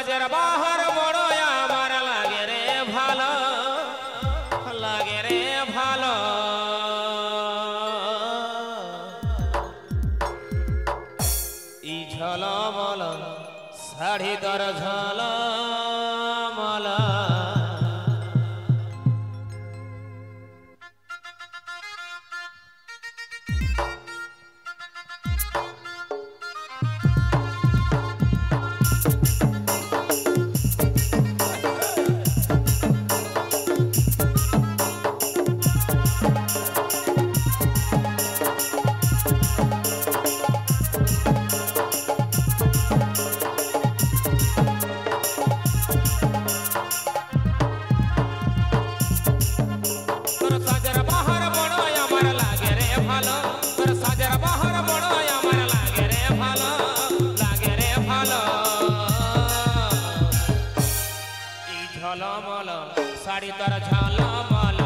সাজের বাহার বড় আমার লাগে রে ভালো ই ঝলমল শাড়ি দর ঝলমল ঝলমল শাড়ি তোর ঝলমল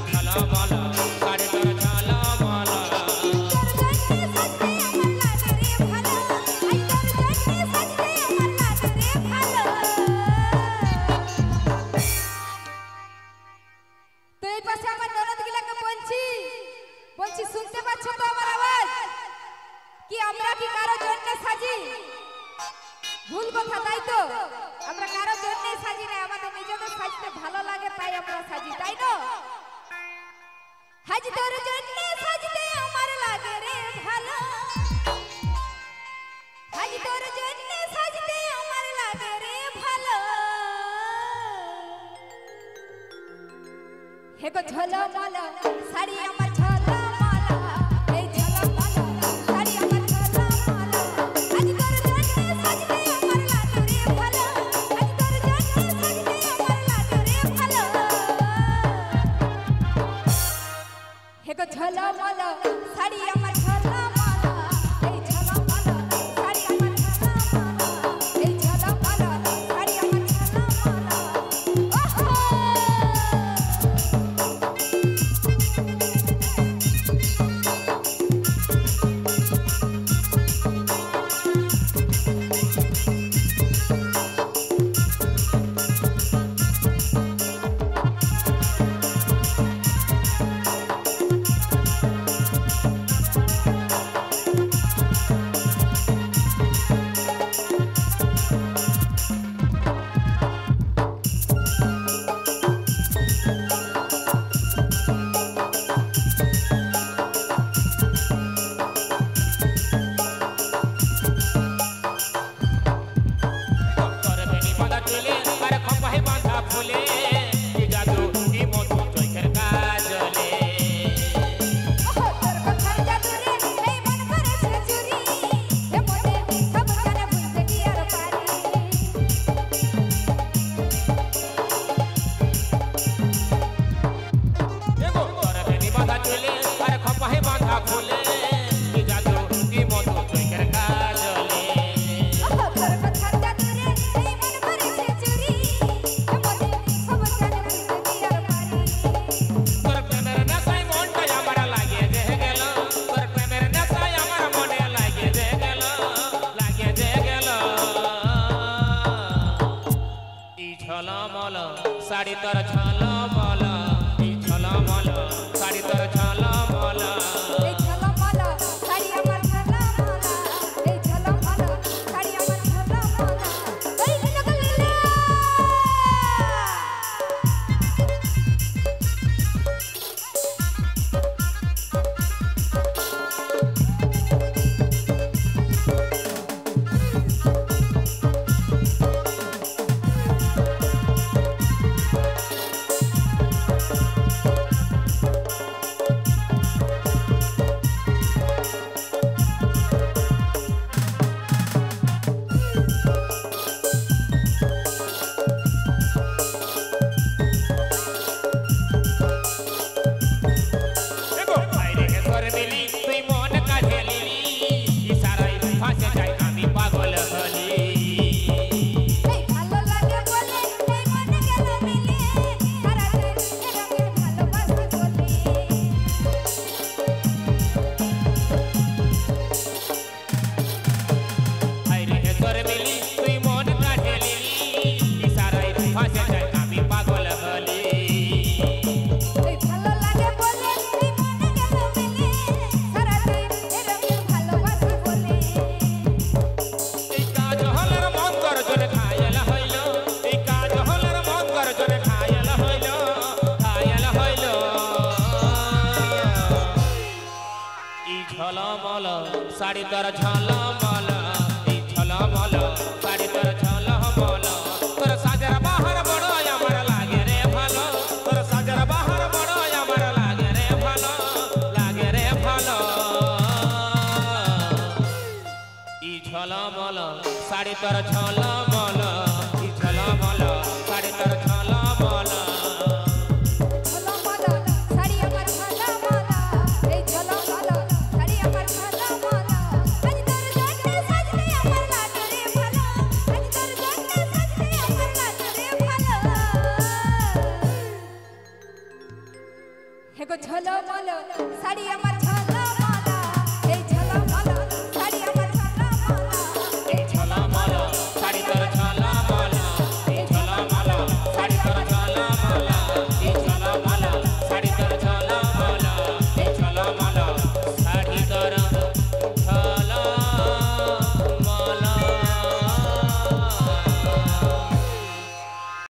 ঝলমল শাড়ি তোর ঝলমল তো এই পাশে আমার ননদগুলোকে বলছি শুনতে পাচ্ছ তো আমার আওয়াজ কি আমরা কি কারো জন্য সাজি ভুল কথা তাই তো আমরা কারো জন্য সাজি না আমাদের নিজেদের সাজতে ভালো লাগে তাই আমরা সাজি তাই না হাজি তোর জন্য সাজতে আমার লাগে রে ভালো হাজি তোর জন্য সাজতে আমার লাগে রে ভালো হে গো ঝলমল শাড়ি আমার ঝলমল এই ঝলমল শাড়ি আমার ঝলমল হাজি তোর জন্য সাজতে আমার লাগে রে ভালো হাজি তোর জন্য সাজতে আমার লাগে রে ভালো হে গো ঝলমল শাড়ি আমার ঝলমল এই ঝলমল শাড়ি আমার ঝলমল এই ঝলমল শাড়ি আমার ঝলমল ওহো ঝলমল শাড়ি তোর ঝলমল এই ঝলমল শাড়ি তোর ঝলমল এই ঝলমল শাড়ি আমার ঝলমল এই ঝলমল শাড়ি আমার ঝলমল এই লীলা ঝলমল শাড়ি তোর ঝলমল এই ঝলমল শাড়ি তোর ঝলমল তোর সাজের বাহার বড় আমার লাগে রে ভালো তোর সাজের বাহার বড় আমার লাগে রে ভালো ই ঝলমল শাড়ি তোর ঝলমল ই ঝলমল শাড়ি তোর ঝলমল ঝলমল শাড়ি আমার